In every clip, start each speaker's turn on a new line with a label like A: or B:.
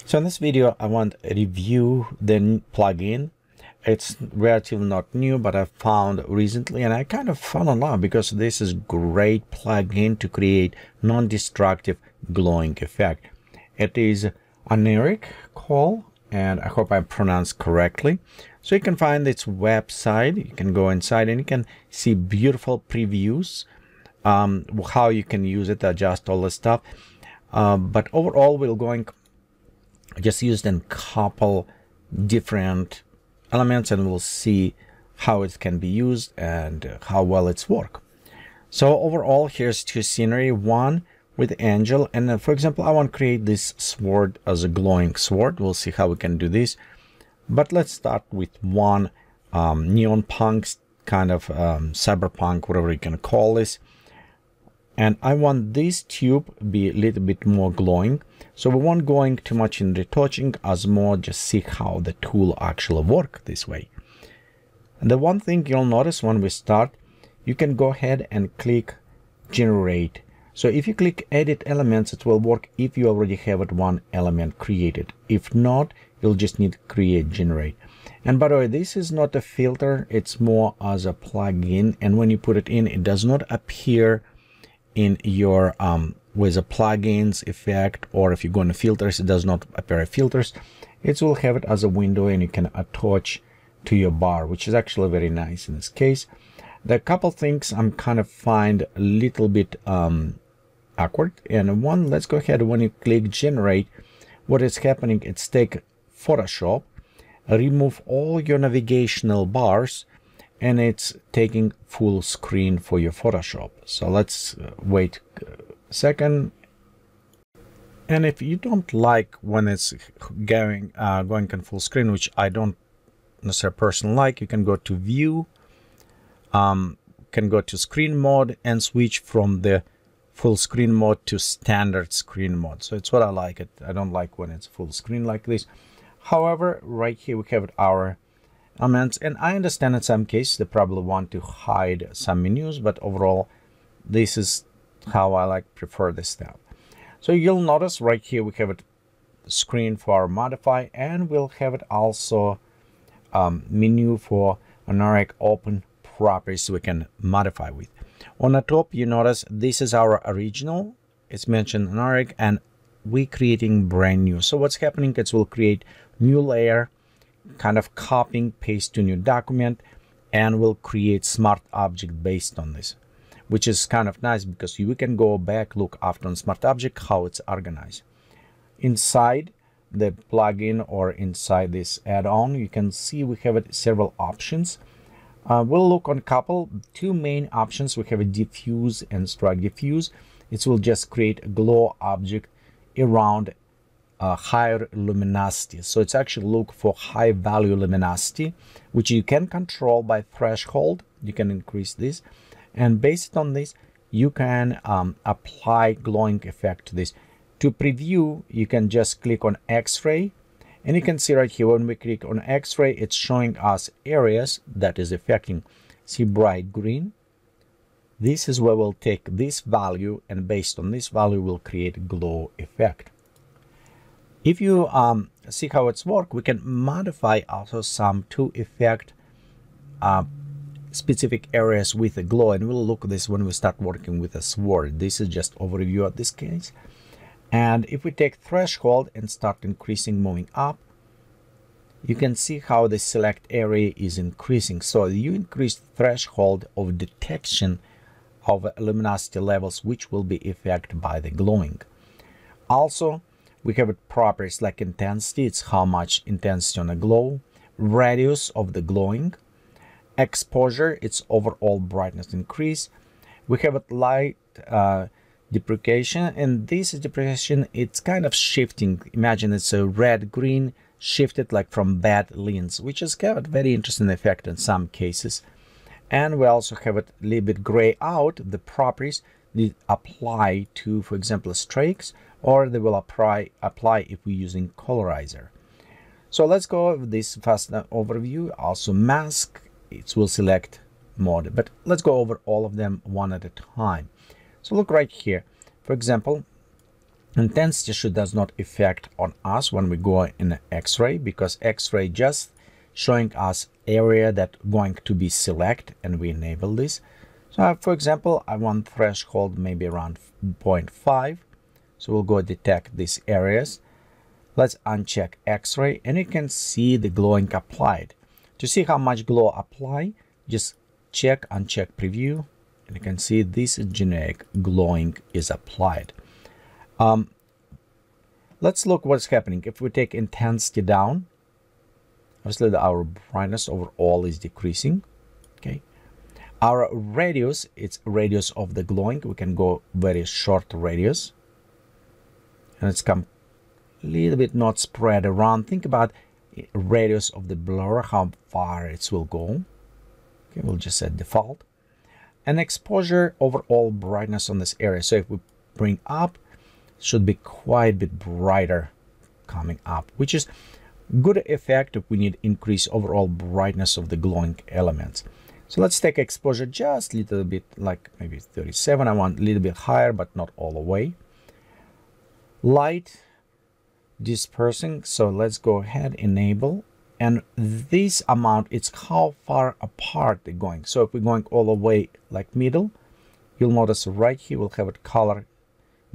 A: So in this video, I want to review the plugin. It's relatively not new, but I found recently, and I kind of fell in love because this is great plugin to create non-destructive glowing effect. It is Oniric call, and I hope I pronounced correctly. So you can find its website. You can go inside and you can see beautiful previews, how you can use it, adjust all the stuff. But overall, we're going just used in couple different elements, and we'll see how it can be used and how well it's work. So overall, here's two scenery, one with angel, and for example, I want to create this sword as a glowing sword. We'll see how we can do this, but let's start with one neon punk kind of cyberpunk, whatever you can call this. And I want this tube be a little bit more glowing. So we won't going too much in retouching, as more just see how the tool actually work this way. And the one thing you'll notice when we start, you can go ahead and click generate. So if you click edit elements, it will work if you already have it one element created. If not, you'll just need to create generate. And by the way, this is not a filter, it's more as a plugin. And when you put it in, it does not appear in your with a plugins effect, or if you go into filters, it does not appear in filters. It will have it as a window, and you can attach to your bar, which is actually very nice in this case. The couple things I'm kind of find a little bit awkward, and one, let's go ahead. When you click generate, what is happening, it's take Photoshop, remove all your navigational bars, and it's taking full screen for your Photoshop. So let's wait a second. And if you don't like when it's going on full screen, which I don't necessarily personally like, you can go to view, can go to screen mode and switch from the full screen mode to standard screen mode. So it's what I like it. I don't like when it's full screen like this. However, right here we have our elements, and I understand in some cases they probably want to hide some menus, but overall this is how I prefer this step. So you'll notice right here we have it screen for modify, and we'll have it also menu for Oniric open properties we can modify with. On the top, you notice this is our original, it's mentioned Oniric, and we creating brand new. So what's happening is we'll create new layer, kind of copying paste to new document, and we'll create smart object based on this, which is kind of nice because you can go back, look after on smart object how it's organized inside the plugin or inside this add-on. You can see we have several options. We'll look on two main options. We have a diffuse and strike diffuse. It will just create a glow object around higher luminosity. So it's actually look for high value luminosity, which you can control by threshold. You can increase this, and based on this you can apply glowing effect to this. To preview, you can just click on X-ray, and you can see right here when we click on X-ray, it's showing us areas that is affecting. See bright green, this is where we'll take this value, and based on this value we'll create a glow effect. If you see how it's work, we can modify also some to effect specific areas with a glow, and we'll look at this when we start working with a sword. This is just overview of this case. And if we take threshold and start increasing, moving up, you can see how the select area is increasing. So you increase the threshold of detection of luminosity levels, which will be affected by the glowing. Also, we have properties like intensity, it's how much intensity on a glow, radius of the glowing, exposure, it's overall brightness increase. We have a light deprecation, and this deprecation, it's kind of shifting. Imagine it's a red green shifted like from bad lens, which has got a very interesting effect in some cases. And we also have it a little bit gray out. The properties they apply to, for example, streaks, or they will apply if we're using colorizer. So let's go over this fast overview. Also mask, it will select mode, but let's go over all of them one at a time. So look right here. For example, Intensity does not affect on us when we go in X-ray, because X-ray just showing us area that going to be select, and we enable this. So for example, I want threshold maybe around 0.5. So we'll go detect these areas. Let's uncheck X-ray, and you can see the glowing applied. To see how much glow apply, just uncheck preview, and you can see this generic glowing is applied. Let's look what's happening. If we take intensity down, obviously our brightness overall is decreasing. Okay, our radius, it's radius of the glowing. We can go very short radius, and it's come a little bit not spread around. Think about radius of the blur, how far it will go. Okay, we'll just set default. And exposure, overall brightness on this area. So if we bring up, it should be quite a bit brighter coming up, which is good effect if we need increase overall brightness of the glowing elements. So let's take exposure just a little bit, like maybe 37. I want a little bit higher, but not all the way. Light dispersing, so let's go ahead, enable, and this amount, it's how far apart they're going. So if we're going all the way like middle, you'll notice right here we'll have it color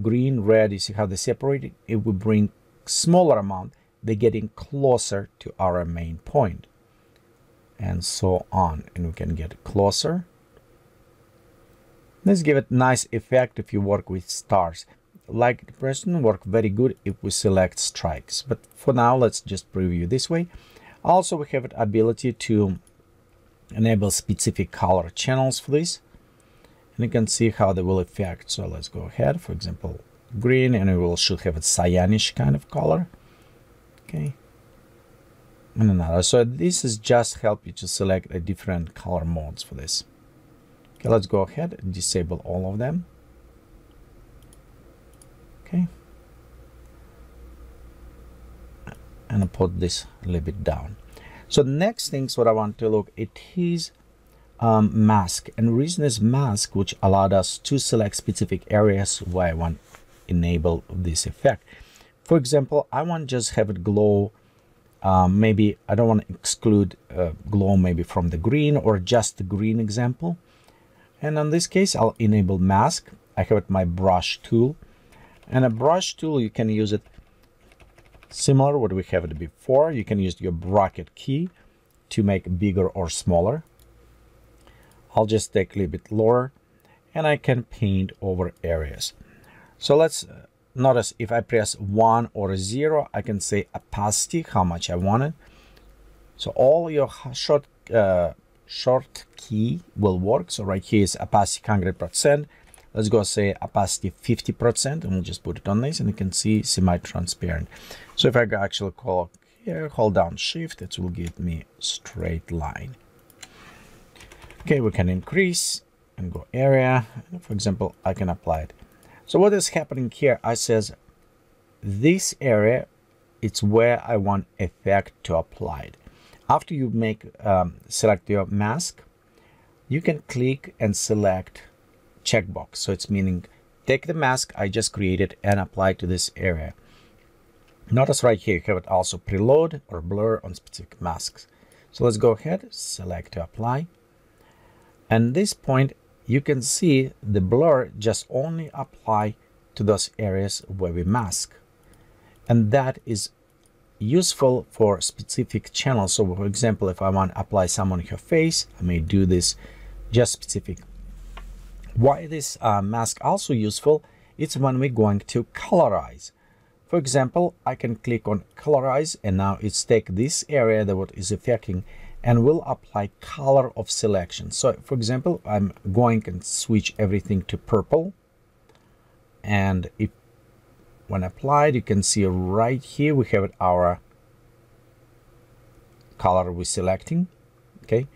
A: green, red. You see how they separated. If we bring smaller amount, they're getting closer to our main point, and so on, and we can get closer. Let's give it nice effect if you work with stars. Like the person work very good if we select strikes, but for now let's just preview this way. Also, we have the ability to enable specific color channels for this, and you can see how they will affect. So let's go ahead, for example, green, and it will should have a cyanish kind of color. Okay, and another. So this is just help you to select a different color modes for this. Okay, let's go ahead and disable all of them. Okay, and I'll put this a little bit down. So the next things what I want to look, it is mask, and the reason is mask, which allowed us to select specific areas where I want enable this effect. For example, I want just have it glow. Maybe I don't want to exclude glow maybe from the green, or just the green example. And in this case, I'll enable mask. I have it my brush tool. And a brush tool, you can use it similar what we have it before. You can use your bracket key to make bigger or smaller. I'll just take a little bit lower, and I can paint over areas. So let's notice if I press 1 or 0, I can say opacity, how much I want it. So all your short key will work. So right here is opacity 100%. Let's go say opacity 50%, and we'll just put it on this, and you can see semi-transparent. So if I actually call here, hold down shift, it will give me straight line. Okay, we can increase and go area. For example, I can apply it. So what is happening here? I says this area, it's where I want effect to apply it. After you make select your mask, you can click and select checkbox. So it's meaning take the mask I just created and apply to this area. Notice right here you have it also preload or blur on specific masks. So let's go ahead, select to apply. And this point you can see the blur just only apply to those areas where we mask, and that is useful for specific channels. So for example, if I want to apply some on your face, I may do this just specific. Why this mask also useful? It's when we're going to colorize. For example, I can click on colorize, and now it's take this area that what is affecting and will apply color of selection. So for example, I'm going and switch everything to purple, and if when applied, you can see right here we have our color we're selecting. Okay,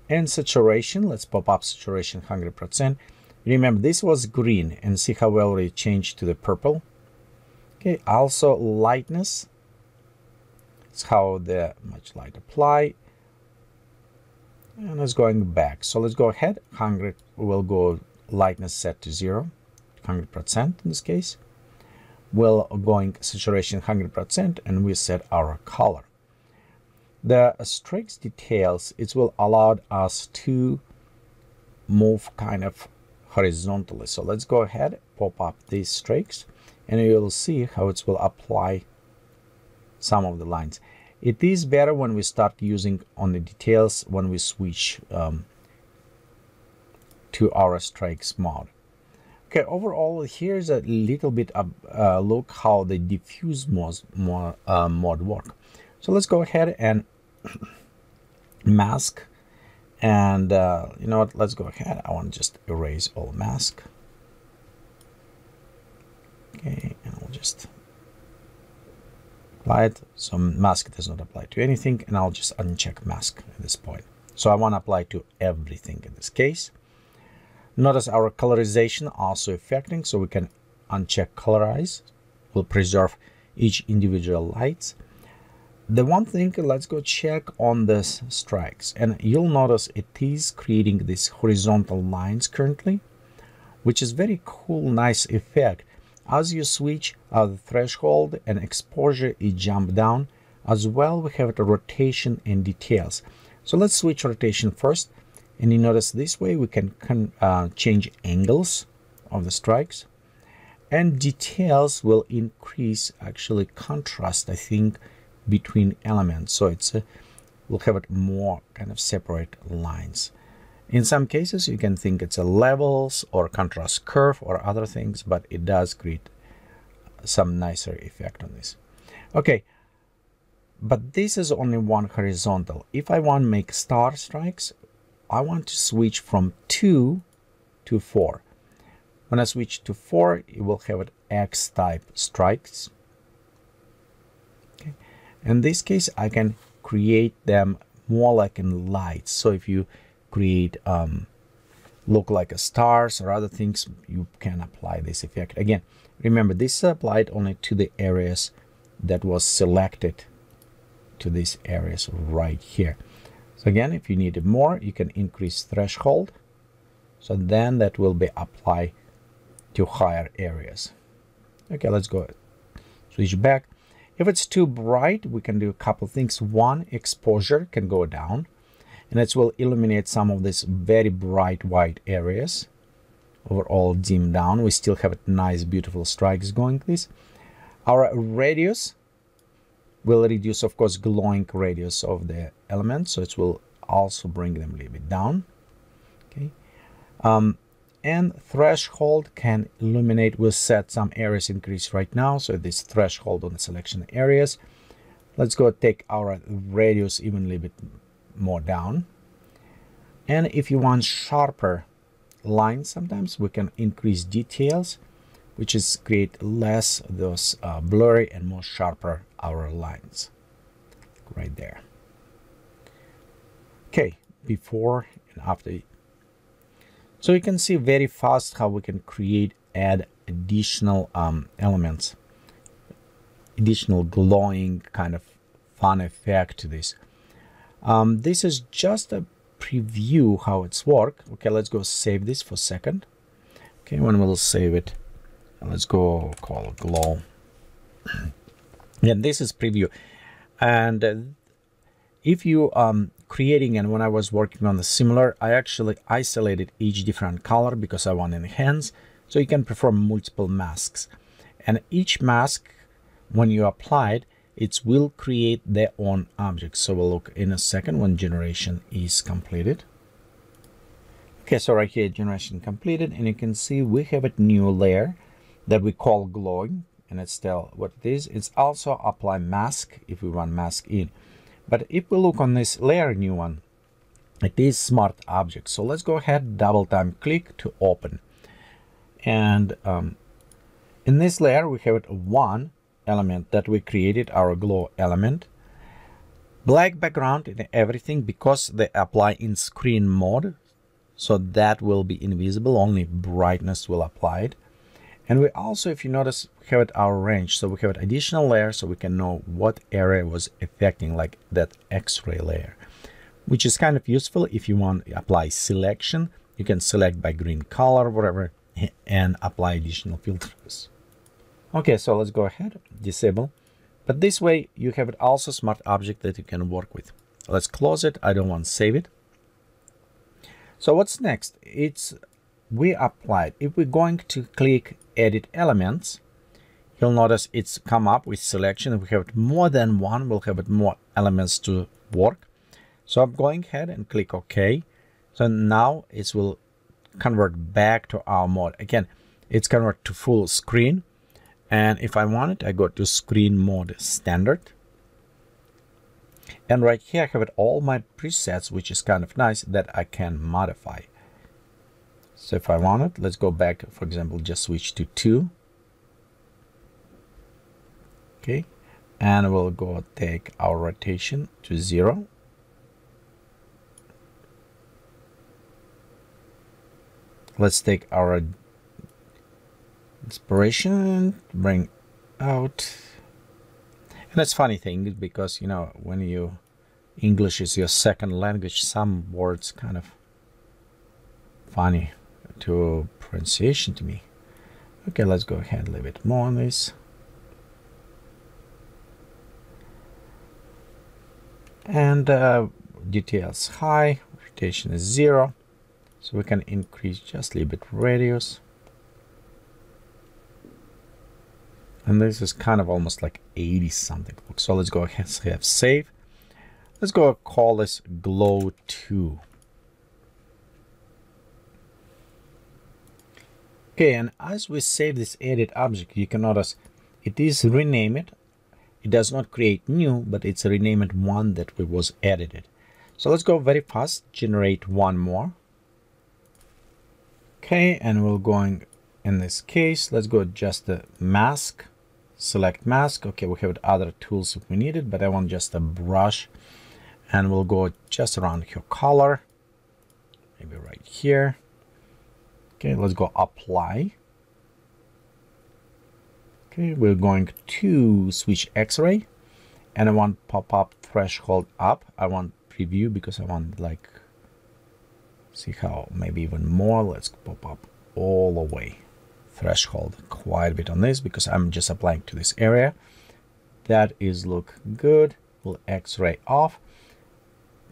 A: and saturation, let's pop up saturation 100%. Remember, this was green, and see how well it changed to the purple. Okay, also lightness, it's how the much light apply, and it's going back. So let's go ahead, 100, we'll go lightness set to 0, 100% in this case. we'll going saturation 100% and we set our color. The strokes details, it will allow us to move kind of horizontally. So let's go ahead, pop up these strokes, and you'll see how it will apply some of the lines. It is better when we start using on the details when we switch to our strokes mode. Okay, overall, here's a little bit of look how the diffuse mode work. So let's go ahead and mask, and you know what, let's go ahead, I want to just erase all mask. Okay, and I'll just apply it, so mask does not apply to anything, and I'll just uncheck mask at this point. So I want to apply to everything in this case. Notice our colorization also affecting, so we can uncheck colorize, will preserve each individual lights. The one thing, let's go check on this strikes, and you'll notice it is creating these horizontal lines currently, which is very cool, nice effect. As you switch the threshold and exposure, it jump down. As well, we have the rotation and details. So let's switch rotation first, and you notice this way we can change angles of the strikes, and details will increase actually contrast, I think, between elements, so it's we'll have it more kind of separate lines. In some cases you can think it's a levels or contrast curve or other things, but it does create some nicer effect on this. Okay, but this is only one horizontal. If I want to make star strikes, I want to switch from 2 to 4. When I switch to 4, it will have it X type strikes. Okay. In this case, I can create them more like in lights. So if you create look like a stars or other things, you can apply this effect. Again, remember, this is applied only to the areas that was selected, to these areas right here. So again, if you need more, you can increase threshold, so then that will be applied to higher areas. Okay, let's go switch back. If it's too bright, we can do a couple things. One, exposure can go down, and it will illuminate some of these very bright white areas. Overall dim down. We still have nice beautiful strikes going this. Our radius will reduce, of course, glowing radius of the elements, so it will also bring them a little bit down. Okay, and threshold can illuminate. We'll set some areas increase right now, so this threshold on the selection areas. Let's go take our radius even a little bit more down. And if you want sharper lines, sometimes we can increase details, which is create less those blurry and more sharper our lines right there. Okay, before and after. So you can see very fast how we can create, add additional elements, additional glowing kind of fun effect to this. This is just a preview how it's work. Okay, let's go save this for a second. Okay, when we'll save it, let's go call it glow. Yeah, this is preview. And if you creating, and when I was working on the similar, I actually isolated each different color because I want to enhance, so you can perform multiple masks. And each mask, when you apply it, it will create their own objects. So we'll look in a second when generation is completed. Okay, so right here, generation completed, and you can see we have a new layer that we call glowing, and it's still what it is. It's also apply mask if we want mask in. But if we look on this layer, new one, it is smart object. So let's go ahead, double time click to open. And in this layer, we have one element that we created, our glow element. Black background in everything because they apply in screen mode. So that will be invisible, only brightness will apply it. And we also, if you notice, we have our range. So we have an additional layer so we can know what area was affecting, like that X-ray layer, which is kind of useful if you want to apply selection. You can select by green color, whatever, and apply additional filters. Okay, so let's go ahead, disable. But this way you have it also smart object that you can work with. Let's close it. I don't want to save it. So what's next? It's we applied. If we're going to click edit elements, you'll notice it's come up with selection. If we have more than one, we'll have more elements to work. So I'm going ahead and click OK. So now it will convert back to our mode. Again, it's convert to full screen. And if I want it, I go to screen mode standard. And right here, I have it all my presets, which is kind of nice that I can modify. So if I want it, let's go back, for example, just switch to 2. Okay. And we'll go take our rotation to 0. Let's take our inspiration, bring out. And that's funny thing because, you know, when you English is your second language, some words kind of funny to pronunciation to me. Okay, let's go ahead a little bit more on this. And details high, rotation is 0. So we can increase just a little bit radius. And this is kind of almost like 80 something. So let's go ahead and have save. Let's go call this glow 2. Okay, and as we save this edit object, you can notice it is rename it. It does not create new, but it's a renamed one that was edited. So let's go very fast, generate one more. Okay, and we're going in this case, let's go adjust the mask, select mask. Okay, we have other tools if we need it, but I want just a brush, and we'll go just around your color, maybe right here. Okay, let's go apply. Okay, we're going to switch X-ray, and I want pop-up threshold up. I want preview because I want like see how maybe even more. Let's pop up all the way threshold quite a bit on this because I'm just applying to this area. That is look good. We'll X-ray off.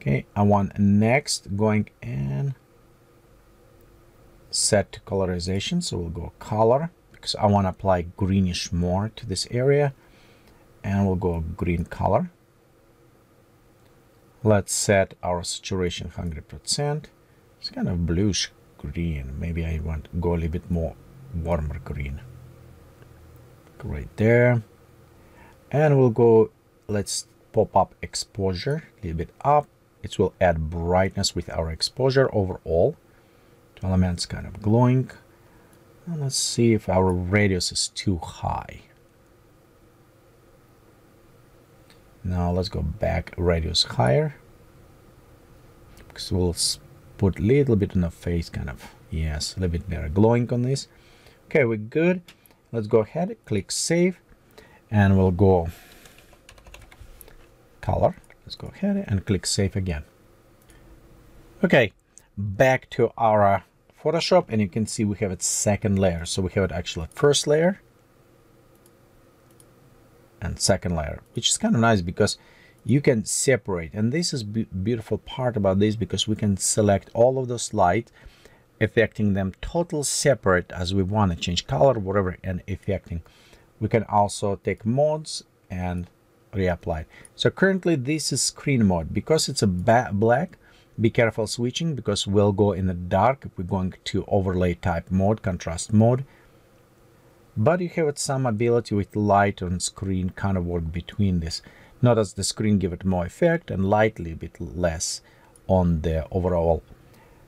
A: Okay, I want next going and set to colorization. So we'll go color because I want to apply greenish more to this area, and we'll go green color. Let's set our saturation 100%. It's kind of bluish green. Maybe I want to go a little bit more warmer green. Right there. And we'll go, let's pop up exposure a little bit up. It will add brightness with our exposure overall. The elements kind of glowing. And let's see if our radius is too high. Now let's go back radius higher. Because we'll put a little bit on the face, kind of, yes, a little bit better glowing on this. Okay, we're good. Let's go ahead, click save, and we'll go color. Let's go ahead and click save again. Okay, back to our Photoshop, and you can see we have its second layer. So we have it actually first layer and second layer, which is kind of nice because you can separate, and this is beautiful part about this because we can select all of those light, affecting them total separate as we want to change color, whatever, and affecting. We can also take modes and reapply. So currently this is screen mode because it's a black. Be careful switching because we'll go in the dark if we're going to overlay type mode, contrast mode. But you have some ability with light on screen kind of work between this. Notice the screen give it more effect and light a little bit less on the overall.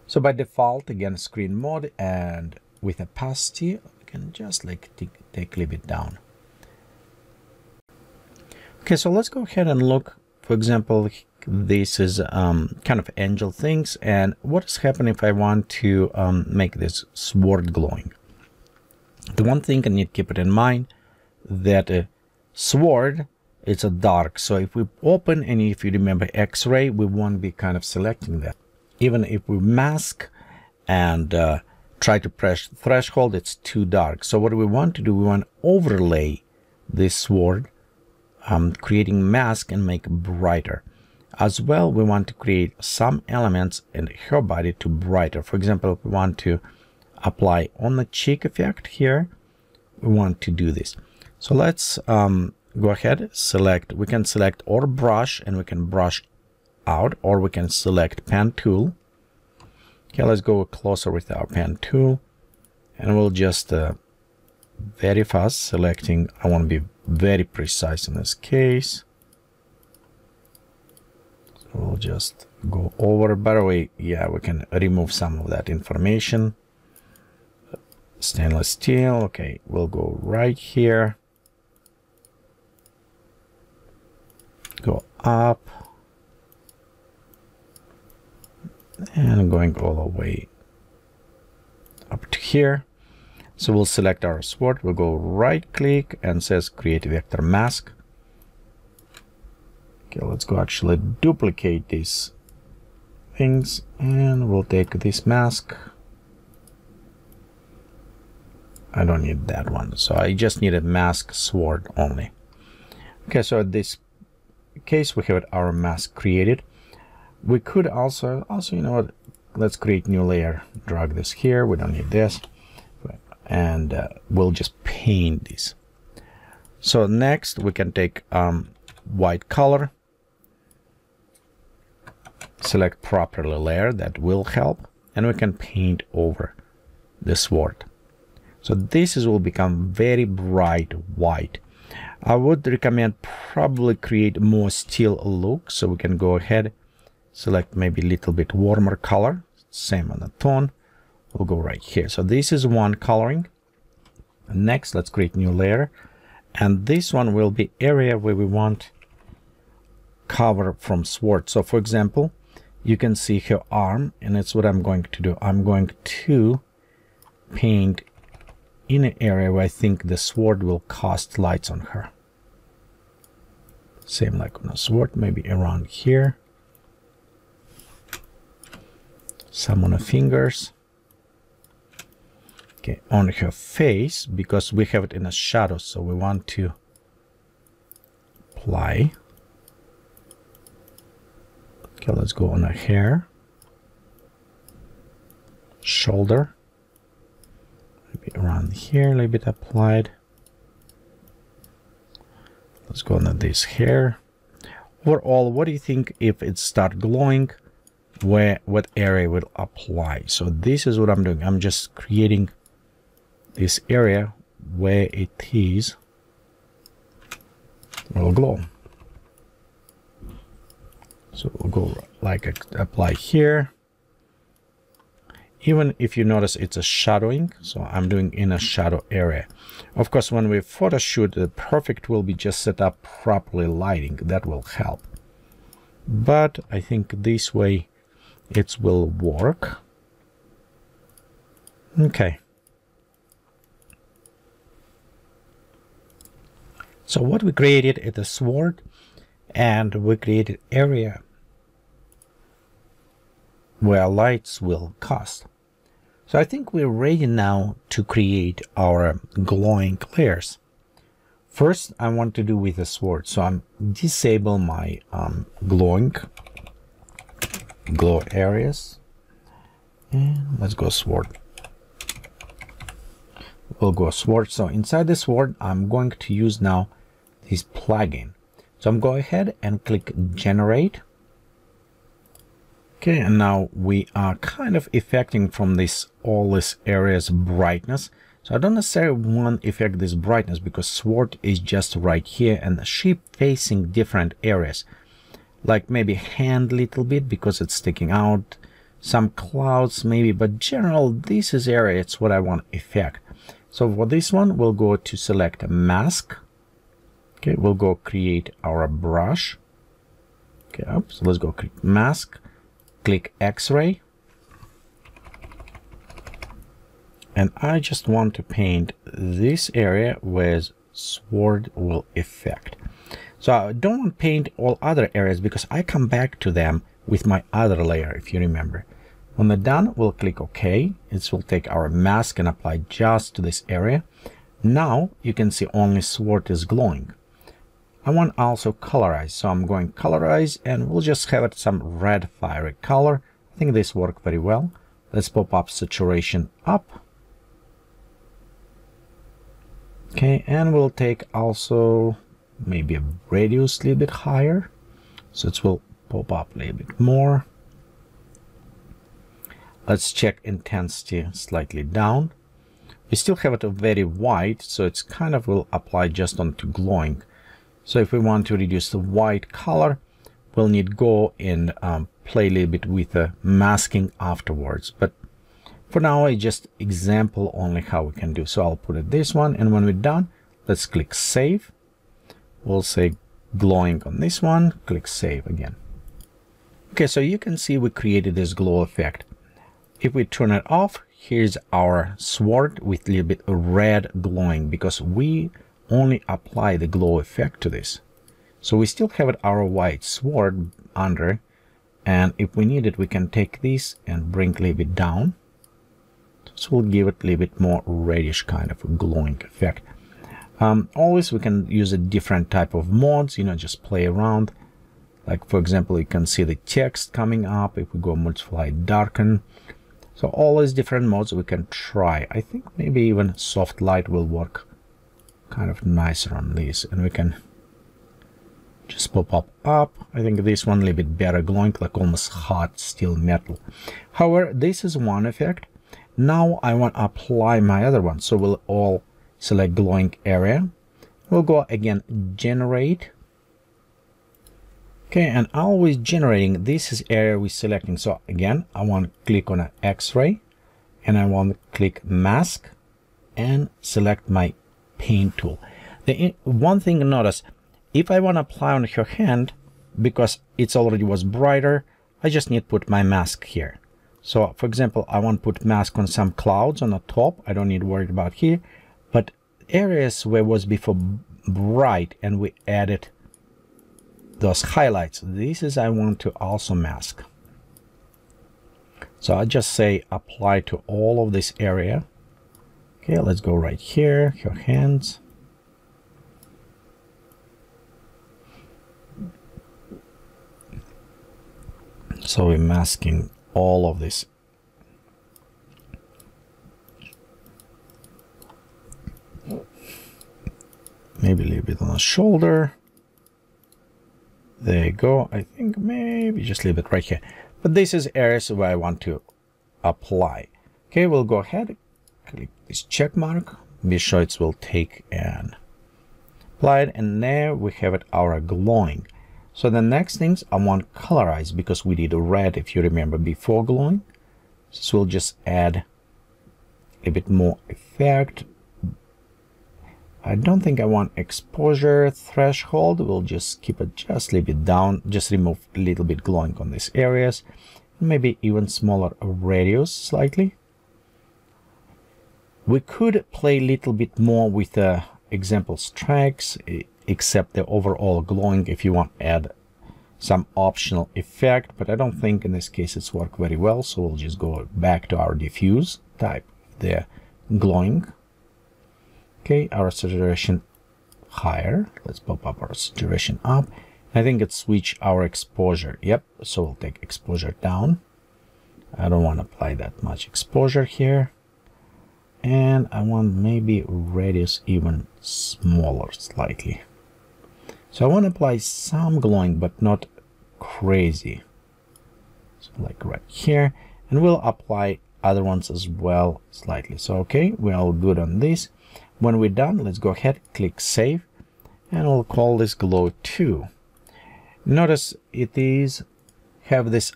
A: So by default, again, screen mode, and with opacity, we can just like take a little bit down. Okay, so let's go ahead and look. For example, this is kind of angel things, and what is happening if I want to make this sword glowing? The one thing I need to keep it in mind that a sword, it's a dark. So if we open, and if you remember X-ray, we won't be kind of selecting that. Even if we mask and try to press threshold, it's too dark. So what we want to do, we want to overlay this sword, creating mask and make it brighter. As well, we want to create some elements in her body to brighter. For example, if we want to apply on the cheek effect here, we want to do this. So let's go ahead, select, we can select or brush, and we can brush out, or we can select pen tool. Okay, let's go closer with our pen tool, and we'll just very fast selecting. I want to be very precise in this case. So we'll just go over. By the way, yeah, we can remove some of that information. Stainless steel. Okay, we'll go right here. Go up. And going all the way up to here. So we'll select our sword, we'll go right click and says create vector mask. Okay, let's go actually duplicate these things, and we'll take this mask. I don't need that one, so I just need a mask sword only. Okay, so in this case we have our mask created. We could also, you know what, let's create new layer, drag this here, we don't need this, and we'll just paint this. So next we can take white color, select properly layer, that will help, and we can paint over the sword. So this will become very bright white. I would recommend probably create more steel look, so we can go ahead, select maybe a little bit warmer color, same on the tone. We'll go right here. So this is one coloring. Next, let's create new layer, and this one will be area where we want cover from sword. So for example, you can see her arm, and it's what I'm going to do. I'm going to paint in an area where I think the sword will cast lights on her. Same like on a sword, maybe around here. Some on the fingers. Okay, on her face, because we have it in a shadow, so we want to apply. Okay, let's go on her hair, shoulder, maybe around here, a little bit applied. Let's go on this hair. Overall, what do you think if it start glowing? What area will apply? So this is what I'm doing. I'm just creating this area where it is will glow. So we'll go like apply here. Even if you notice it's a shadowing, so I'm doing in a shadow area. Of course, when we photo shoot, the perfect will be just set up properly lighting. That will help. But I think this way it will work. Okay. So what we created is a sword, and we created area where lights will cast. So I think we're ready now to create our glowing layers. First, I want to do with the sword. So I'm disable my glow areas, and let's go sword. We'll go sword. So inside the sword, I'm going to use now this plugin. So I'm going ahead and click generate. Okay, and now we are kind of affecting from this all this areas brightness. So I don't necessarily want to affect this brightness because sword is just right here and the sheep facing different areas. Like maybe hand a little bit because it's sticking out, some clouds maybe, but general this is area, it's what I want to affect. So for this one, we'll go to select a mask. Okay, we'll go create our brush. Okay, so let's go click mask, click X-ray. And I just want to paint this area where sword will affect. So I don't want to paint all other areas because I come back to them with my other layer, if you remember. When we're done, we'll click OK. It will take our mask and apply just to this area. Now you can see only sword is glowing. I want also colorize, so I'm going colorize, and we'll just have it some red fiery color. I think this worked very well. Let's pop up saturation up. Okay, and we'll take also maybe a radius a little bit higher, so it will pop up a little bit more. Let's check intensity slightly down. We still have it very white, so it's kind of will apply just onto glowing. So if we want to reduce the white color, we'll need go and play a little bit with the masking afterwards. But for now, I just example only how we can do. So I'll put it this one, and when we're done, let's click save. We'll say glowing on this one, click save again. Okay, so you can see we created this glow effect. If we turn it off, here's our sword with a little bit red glowing, because we only apply the glow effect to this. So we still have our white sword under, and if we need it, we can take this and bring a little bit down. So we'll give it a little bit more reddish kind of a glowing effect. Always we can use a different type of mods, you know, just play around. Like for example, you can see the text coming up if we go multiply darken. So all these different modes we can try. I think maybe even soft light will work kind of nicer on this, and we can just pop up. I think this one a little bit better glowing, like almost hot steel metal. However, this is one effect. Now I want to apply my other one, so we'll all select glowing area. We'll go again generate. Okay, and always generating, this is area we're selecting. So again, I want to click on an X-ray, and I want to click mask and select my paint tool. The one thing to notice, if I want to apply on her hand, because it's already was brighter, I just need to put my mask here. So for example, I want to put mask on some clouds on the top. I don't need to worry about here, but areas where it was before bright and we added those highlights, this is I want to also mask. So I just say apply to all of this area. Okay, let's go right here, your hands. So we're masking all of this. Maybe a little bit on the shoulder. There you go. I think maybe just a little bit right here. But this is areas where I want to apply. Okay, we'll go ahead, click this check mark, be sure it will take and apply it, and there we have it, our glowing. So the next things I want colorize, because we did a red, if you remember, before glowing. So we'll just add a bit more effect. I don't think I want exposure threshold. We'll just keep it just a little bit down, just remove a little bit glowing on these areas, maybe even smaller radius slightly. We could play a little bit more with the example strikes, except the overall glowing if you want to add some optional effect, but I don't think in this case it's worked very well, so we'll just go back to our diffuse type, the glowing. Okay, our saturation higher. Let's pop up our saturation up. I think it's switch our exposure. Yep, so we'll take exposure down. I don't want to apply that much exposure here. And I want maybe radius even smaller slightly. So I want to apply some glowing, but not crazy. So like right here. And we'll apply other ones as well slightly. So okay, we're all good on this. When we're done, let's go ahead, click save, and we'll call this glow 2. Notice it is have this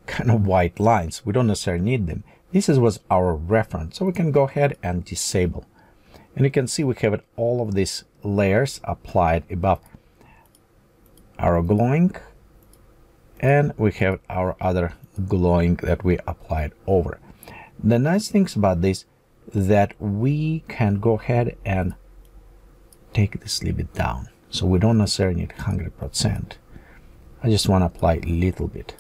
A: kind of white lines. We don't necessarily need them. This was our reference, so we can go ahead and disable. And you can see we have it, all of these layers applied above our glowing, and we have our other glowing that we applied over. The nice things about this, that we can go ahead and take this a little bit down, so we don't necessarily need 100%. I just want to apply a little bit.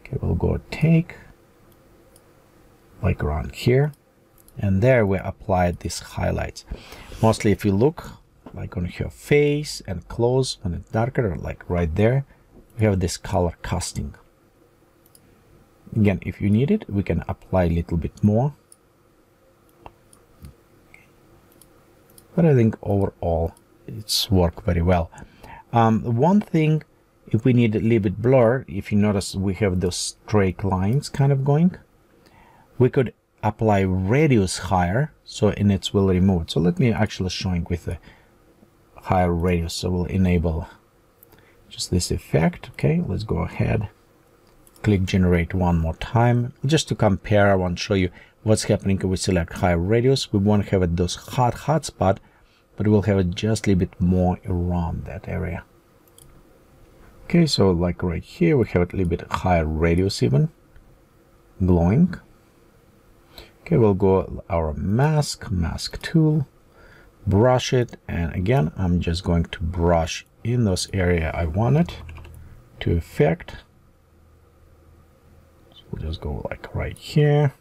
A: Okay, we'll go take like around here, and there we applied these highlights. Mostly if you look like on her face and close, when it's darker, like right there, we have this color casting. Again, if you need it, we can apply a little bit more, but I think overall it's worked very well. One thing, if we need a little bit blur, if you notice we have those straight lines kind of going, we could apply radius higher, so and it will remove it. So let me actually showing with the higher radius, so we'll enable just this effect. Okay, let's go ahead, click generate one more time, just to compare. I want to show you what's happening if we select higher radius. We won't have it those hot spot, but we'll have it just a little bit more around that area. Okay, so like right here, we have it a little bit higher radius even, glowing. Okay, we'll go our mask tool, brush it, and again, I'm just going to brush in those area I want it to effect. So we'll just go like right here,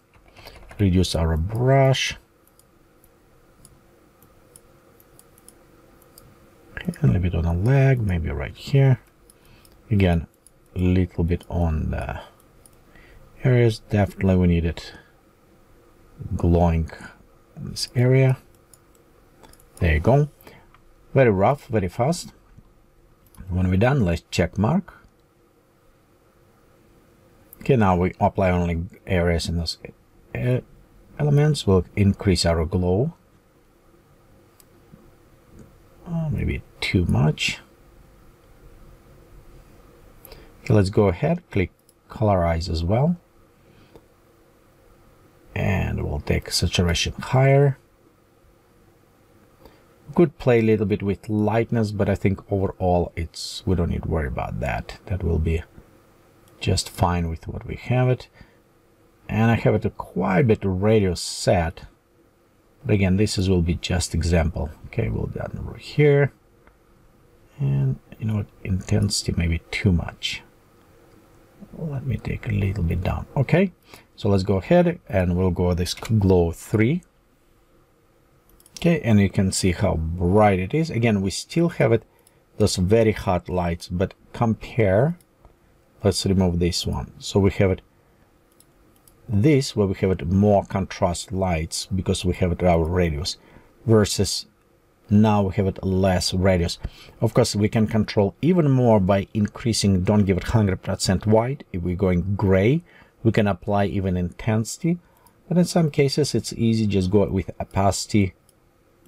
A: reduce our brush. Okay, a little bit on the leg, maybe right here. Again, a little bit on the areas. Definitely we need it glowing in this area. There you go. Very rough, very fast. When we're done, let's check mark. Okay, now we apply only areas in those elements. We'll increase our glow. Maybe too much. Okay, let's go ahead, click colorize as well, and we'll take saturation higher. Could play a little bit with lightness, but I think overall we don't need to worry about that. That will be just fine with what we have it. And I have it a quite a bit of radius set, but again, will be just example. Okay, we'll do that over here, and you know what, intensity maybe too much. Let me take a little bit down. Okay, so let's go ahead and we'll go this glow 3. Okay, and you can see how bright it is. Again, we still have it those very hot lights, but compare. Let's remove this one. So we have it this where we have it more contrast lights because we have it our radius, versus now we have it less radius. Of course, we can control even more by increasing, don't give it 100% white. If we're going gray, we can apply even intensity, but in some cases it's easy, just go with opacity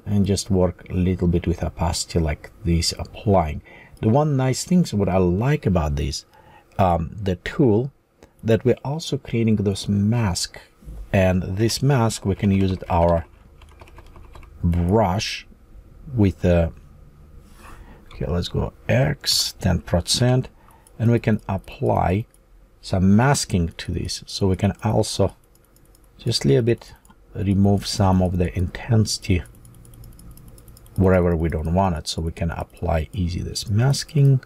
A: and just work a little bit with opacity like this, applying. The one nice thing, what I like about this, the tool, that we're also creating those mask, and this mask we can use it our brush with okay, let's go X 10%, and we can apply some masking to this, so we can also just a little bit remove some of the intensity wherever we don't want it, so we can apply easy this masking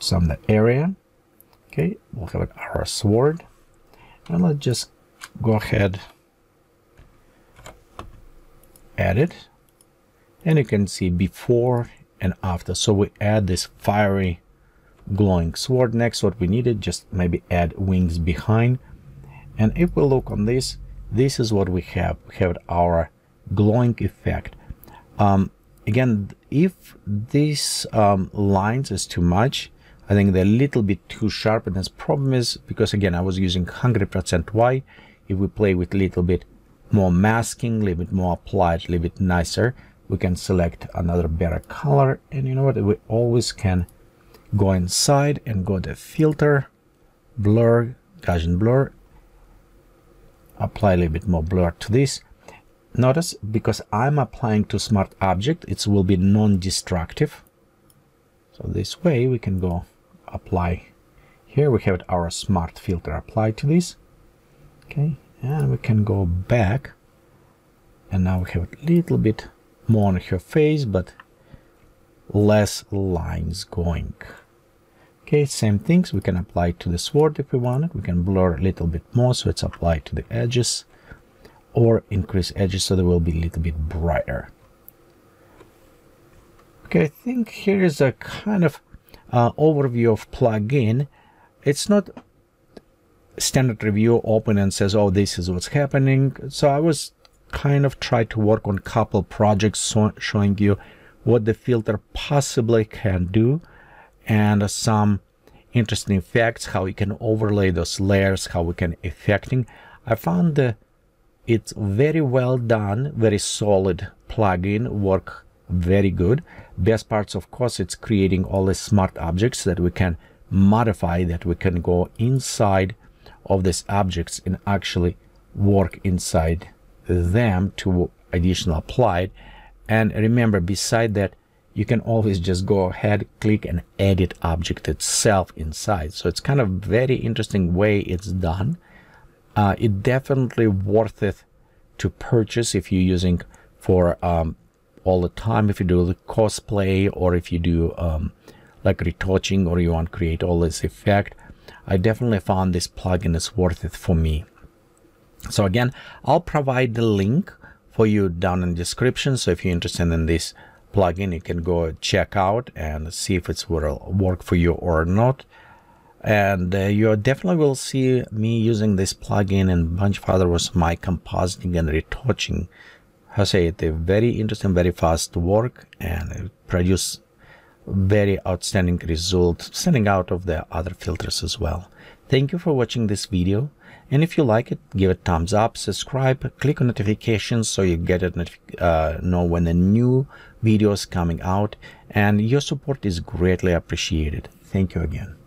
A: some the area. Okay, we'll have it our sword, and let's just go ahead, add it, and you can see before and after. So we add this fiery glowing sword. Next, what we needed, just maybe add wings behind, and if we look on this, this is what we have our glowing effect. Again, if these lines is too much, I think they're a little bit too sharp, and this problem is because again I was using 100% white. If we play with a little bit more masking, a little bit more applied, a little bit nicer, we can select another better color. And you know what, we always can go inside and go to filter, blur, Gaussian blur, apply a little bit more blur to this. Notice, because I'm applying to smart object, it will be non-destructive. So this way we can go apply. Here we have our smart filter applied to this. Okay, and we can go back, and now we have a little bit more on her face, but less lines going. Okay, same things. We can apply it to the sword if we want it. We can blur a little bit more so it's applied to the edges, or increase edges so they will be a little bit brighter. Okay, I think here is a kind of overview of plugin. It's not standard review, open and says, oh, this is what's happening. So I was kind of try to work on a couple projects showing you what the filter possibly can do, and some interesting effects, how you can overlay those layers, how we can affecting. I found it's very well done, very solid plugin, work very good. Best parts, of course, it's creating all the smart objects that we can modify, that we can go inside of these objects and actually work inside them to additional applied. And remember, beside that, you can always just go ahead, click and edit object itself inside. So it's kind of very interesting way it's done. It definitely worth it to purchase if you're using for all the time, if you do the cosplay, or if you do like retouching, or you want to create all this effect. I definitely found this plugin is worth it for me. So again, I'll provide the link for you down in the description. So if you're interested in this plugin, you can go check out and see if it's will work for you or not. And you definitely will see me using this plugin and a bunch of other was my compositing and retouching. I say it's a very interesting, very fast work, and produce very outstanding result, standing out of the other filters as well. Thank you for watching this video, and if you like it, give it a thumbs up, subscribe, click on notifications so you get it know when the new video is coming out, and your support is greatly appreciated. Thank you again.